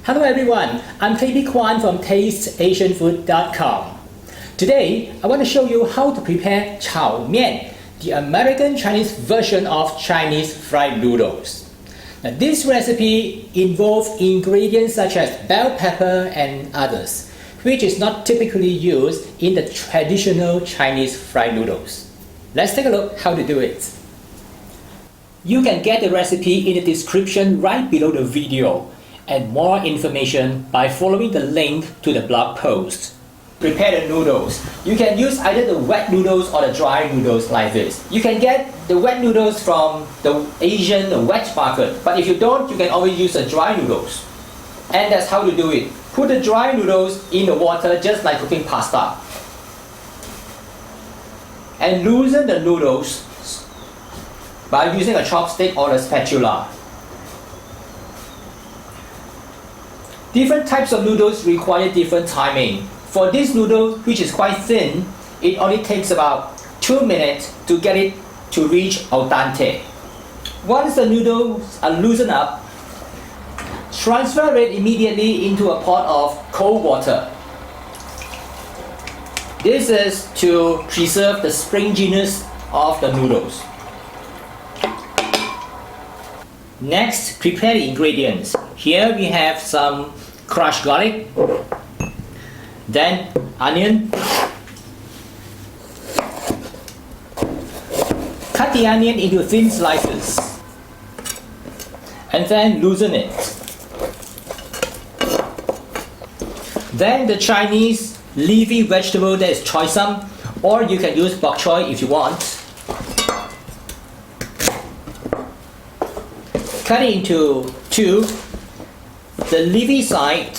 Hello everyone, I'm KB Kwan from TasteAsianFood.com. Today, I want to show you how to prepare Chow Mien, the American Chinese version of Chinese fried noodles. Now, this recipe involves ingredients such as bell pepper and others, which is not typically used in the traditional Chinese fried noodles. Let's take a look how to do it. You can get the recipe in the description right below the video and more information by following the link to the blog post. Prepare the noodles. You can use either the wet noodles or the dry noodles like this. You can get the wet noodles from the Asian wet market, but if you don't, you can always use the dry noodles. And that's how to do it. Put the dry noodles in the water just like cooking pasta. And loosen the noodles by using a chopstick or a spatula. Different types of noodles require different timing. For this noodle, which is quite thin, it only takes about 2 minutes to get it to reach al dente. Once the noodles are loosened up, transfer it immediately into a pot of cold water. This is to preserve the springiness of the noodles. Next, prepare the ingredients. Here we have some crushed garlic, then onion. Cut the onion into thin slices and then loosen it. Then the Chinese leafy vegetable that is choy sum, or you can use bok choy if you want. Cut it into two. The leafy side,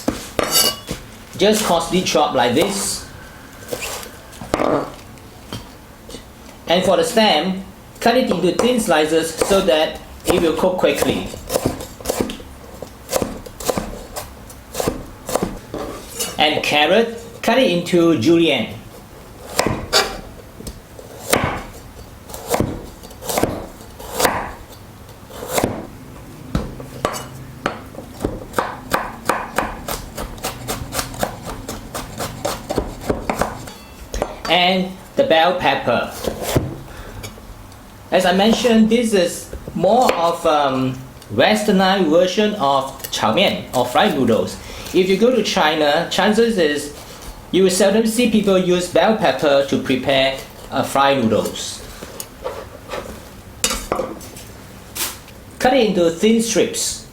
just coarsely chop like this. And for the stem, cut it into thin slices so that it will cook quickly. And carrot, cut it into julienne. And the bell pepper. As I mentioned, this is more of a westernized version of Chow Mein or fried noodles. If you go to China, chances is you will seldom see people use bell pepper to prepare fried noodles. Cut it into thin strips.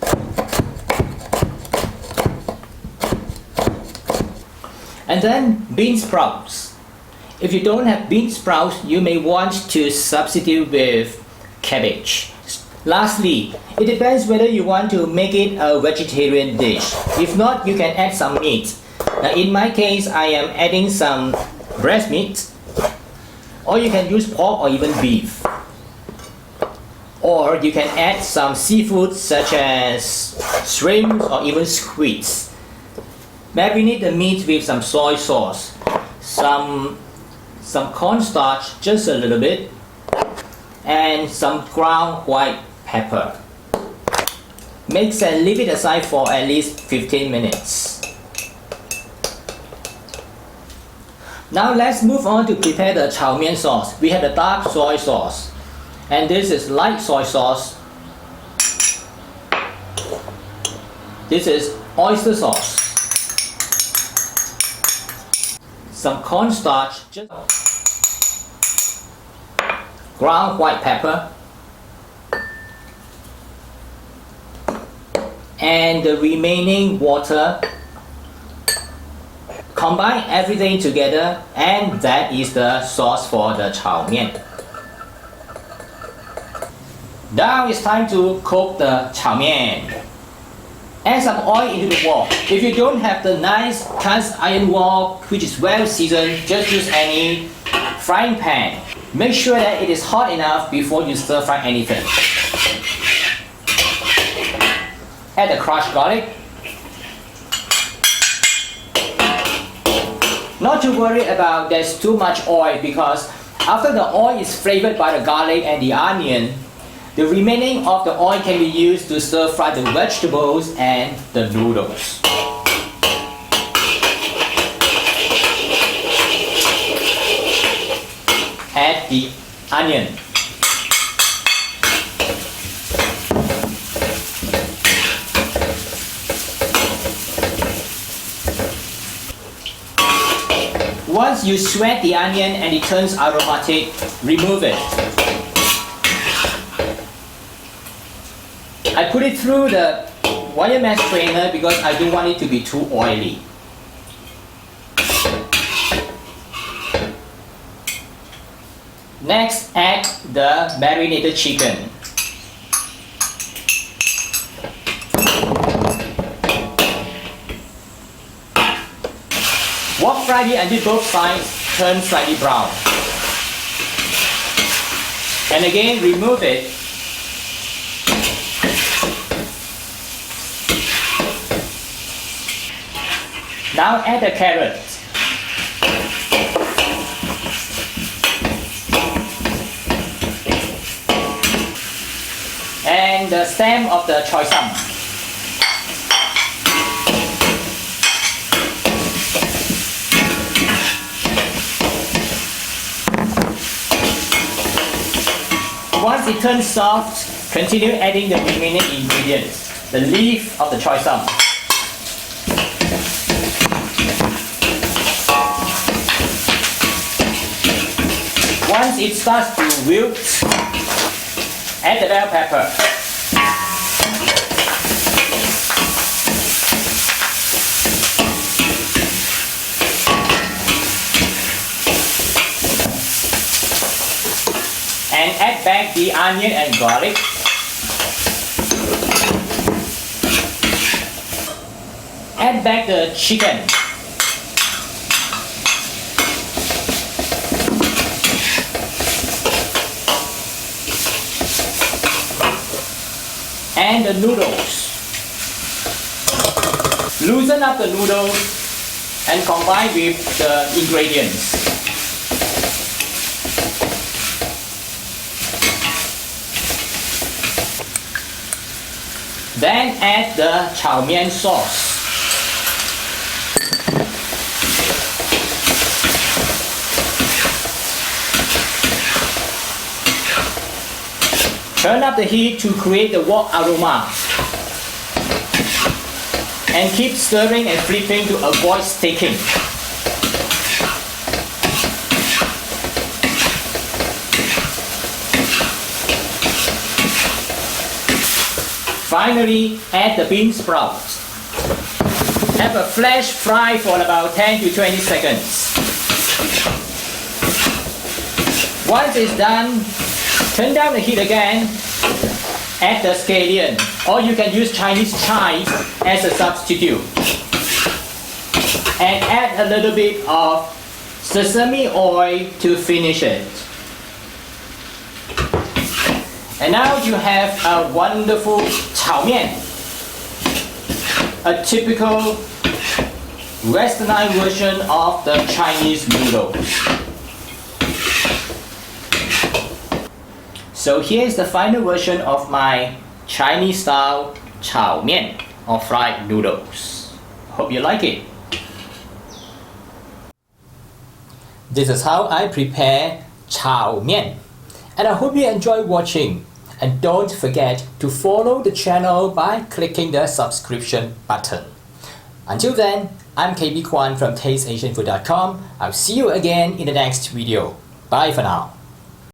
And then bean sprouts. If you don't have bean sprouts, you may want to substitute with cabbage. Lastly, it depends whether you want to make it a vegetarian dish. If not, you can add some meat. Now in my case, I am adding some breast meat, or you can use pork or even beef. Or you can add some seafood such as shrimp or even squids. Marinate the meat with some soy sauce, some cornstarch, just a little bit, and some ground white pepper. Mix and leave it aside for at least 15 minutes. Now let's move on to prepare the Chow Mein sauce. We have the dark soy sauce, and this is light soy sauce. This is oyster sauce. Some cornstarch, just ground white pepper, and the remaining water. Combine everything together, and that is the sauce for the Chow Mein. Now it's time to cook the Chow Mein. Add some oil into the wok. If you don't have the nice cast iron wok which is well seasoned, just use any frying pan. Make sure that it is hot enough before you stir fry anything. Add the crushed garlic. Not to worry about there's too much oil, because after the oil is flavored by the garlic and the onion, The remaining of the oil can be used to stir fry the vegetables and the noodles. Add the onion. Once you sweat the onion and it turns aromatic, remove it. I put it through the wire mesh strainer because I don't want it to be too oily. Next, add the marinated chicken. Wok fry it until both sides turn slightly brown. And again, remove it. Now add the carrot. And the stem of the choy sum. Once it turns soft, continue adding the remaining ingredients. The leaf of the choy sum. Once it starts to wilt, add the bell pepper. And add back the onion and garlic. Add back the chicken. And the noodles. Loosen up the noodles and combine with the ingredients. Then add the Chow Mien sauce. Turn up the heat to create the wok aroma. And keep stirring and flipping to avoid sticking. Finally, add the bean sprouts. Have a flash fry for about 10 to 20 seconds. Once it's done, turn down the heat again. Add the scallion, or you can use Chinese chives as a substitute. And add a little bit of sesame oil to finish it. And now you have a wonderful Chow Mien, a typical westernized version of the Chinese noodles. So here's the final version of my Chinese style Chow Mien, or fried noodles. Hope you like it. This is how I prepare Chow Mien, and I hope you enjoy watching. And don't forget to follow the channel by clicking the subscription button. Until then, I'm KB Kwan from TasteAsianFood.com. I'll see you again in the next video. Bye for now.